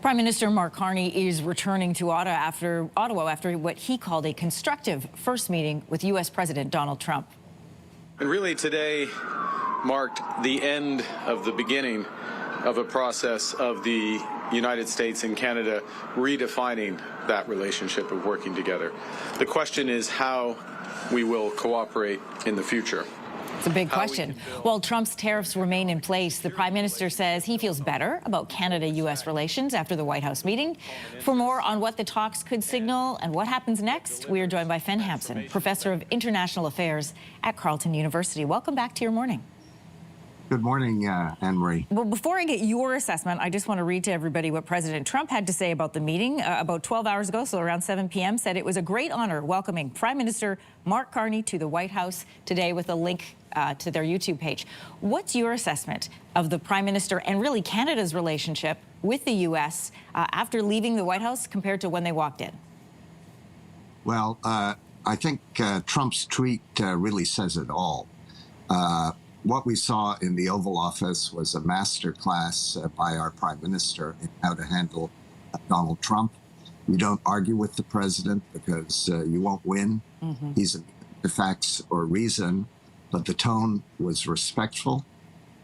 Prime Minister Mark Carney is returning to Ottawa after what he called a constructive first meeting with U.S. President Donald Trump. And really today marked the end of the beginning of a process of the United States and Canada redefining that relationship of working together. The question is how we will cooperate in the future. It's a big question. While Trump's tariffs remain in place, the Prime Minister says he feels better about Canada-U.S. relations after the White House meeting. For more on what the talks could signal and what happens next, we are joined by Fen Hampson, Professor of International Affairs at Carleton University. Welcome back to your morning. Good morning, Anne-Marie. Well, before I get your assessment, I just want to read to everybody what President Trump had to say about the meeting about 12 hours ago, so around 7 p.m., said it was a great honor welcoming Prime Minister Mark Carney to the White House today with a link to their YouTube page. What's your assessment of the Prime Minister and really Canada's relationship with the U.S. After leaving the White House compared to when they walked in? Well, I think Trump's tweet really says it all. What we saw in the Oval Office was a master class by our Prime Minister in how to handle Donald Trump. You don't argue with the president because you won't win. He's immune to facts or reason, but the tone was respectful.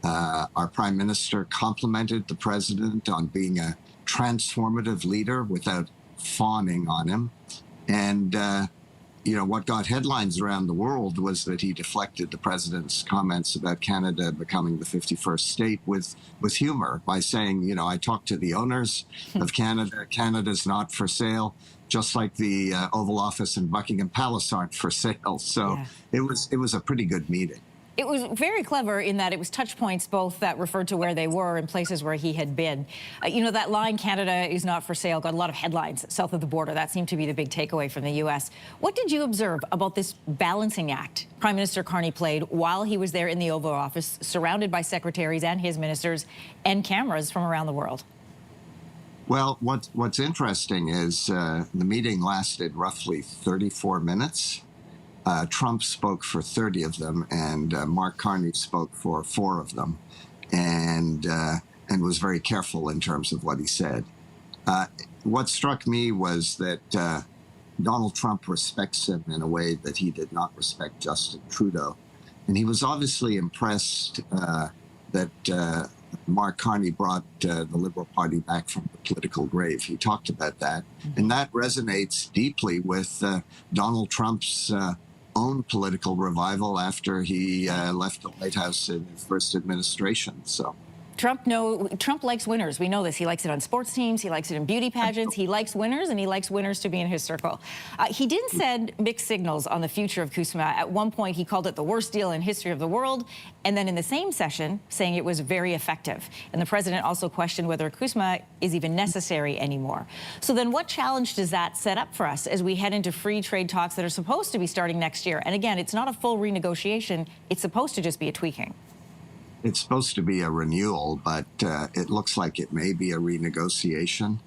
Our Prime Minister complimented the president on being a transformative leader without fawning on him. And you know, what got headlines around the world was that he deflected the president's comments about Canada becoming the 51st state with humor by saying, you know, I talked to the owners of Canada. Canada's not for sale, just like the Oval Office and Buckingham Palace aren't for sale. So it was a pretty good meeting. It was very clever in that it was touch points both that referred to where they were and places where he had been. You know, that line, Canada is not for sale, got a lot of headlines south of the border. That seemed to be the big takeaway from the U.S. What did you observe about this balancing act Prime Minister Carney played while he was there in the Oval Office, surrounded by secretaries and his ministers and cameras from around the world? Well, what's interesting is the meeting lasted roughly 34 minutes. Trump spoke for 30 of them, and Mark Carney spoke for 4 of them, and was very careful in terms of what he said. What struck me was that Donald Trump respects him in a way that he did not respect Justin Trudeau, and he was obviously impressed that Mark Carney brought the Liberal Party back from the political grave. He talked about that, and that resonates deeply with Donald Trump's own political revival after he left the White House in his first administration. So Trump likes winners. We know this. He likes it on sports teams. He likes it in beauty pageants. He likes winners, and he likes winners to be in his circle. He didn't send mixed signals on the future of CUSMA. At one point, he called it the worst deal in history of the world, and then in the same session, saying it was very effective. And the president also questioned whether CUSMA is even necessary anymore. So then what challenge does that set up for us as we head into free trade talks that are supposed to be starting next year? And again, it's not a full renegotiation. It's supposed to just be a tweaking. It's supposed to be a renewal, but it looks like it may be a renegotiation.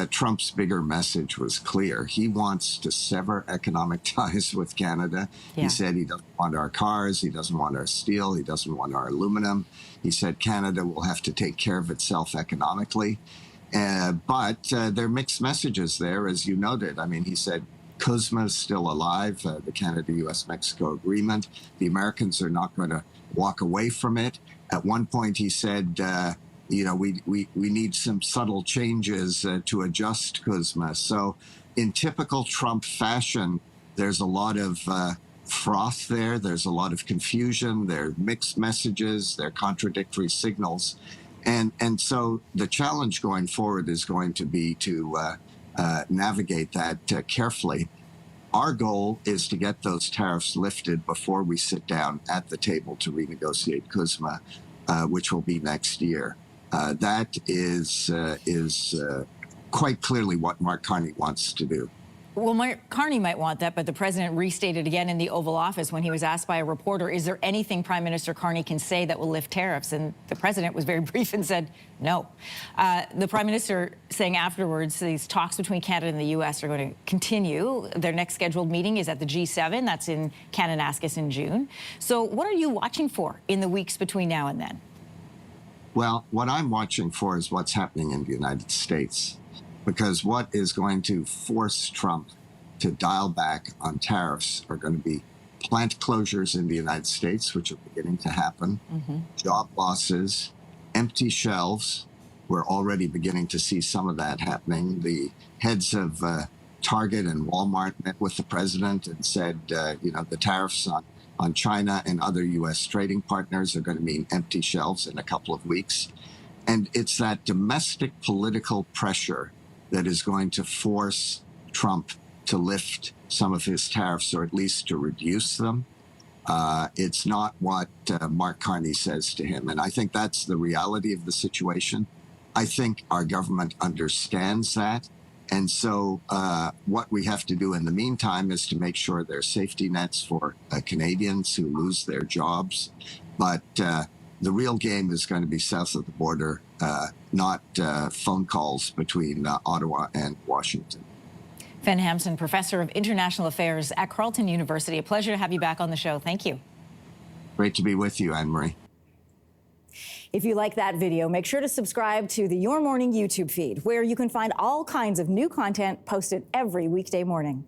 Trump's bigger message was clear. He wants to sever economic ties with Canada. He said he doesn't want our cars, he doesn't want our steel, he doesn't want our aluminum. He said Canada will have to take care of itself economically. But there are mixed messages there, as you noted. I mean, he said CUSMA is still alive, the Canada-U.S.-Mexico agreement. The Americans are not going to walk away from it. At one point, he said, you know, we need some subtle changes to adjust CUSMA. So in typical Trump fashion, there's a lot of froth there. There's a lot of confusion. There are mixed messages. There are contradictory signals. And so the challenge going forward is going to be to navigate that carefully. Our goal is to get those tariffs lifted before we sit down at the table to renegotiate CUSMA, which will be next year. That is quite clearly what Mark Carney wants to do. Well, Mark Carney might want that, but the president restated again in the Oval Office when he was asked by a reporter, is there anything Prime Minister Carney can say that will lift tariffs? And the president was very brief and said, no. The Prime Minister saying afterwards these talks between Canada and the U.S. are going to continue. Their next scheduled meeting is at the G7. That's in Kananaskis in June. So what are you watching for in the weeks between now and then? Well, what I'm watching for is what's happening in the United States, because what is going to force Trump to dial back on tariffs are going to be plant closures in the United States, which are beginning to happen, job losses, empty shelves. We're already beginning to see some of that happening. The heads of Target and Walmart met with the president and said, the tariffs on China and other U.S. trading partners are going to mean empty shelves in a couple of weeks. And it's that domestic political pressure that is going to force Trump to lift some of his tariffs, or at least to reduce them. It's not what Mark Carney says to him. And I think that's the reality of the situation. I think our government understands that. And so what we have to do in the meantime is to make sure there are safety nets for Canadians who lose their jobs. But the real game is going to be south of the border, not phone calls between Ottawa and Washington. Fen Hampson, Professor of International Affairs at Carleton University. A pleasure to have you back on the show. Thank you. Great to be with you, Anne-Marie. If you like that video, make sure to subscribe to the Your Morning YouTube feed, where you can find all kinds of new content posted every weekday morning.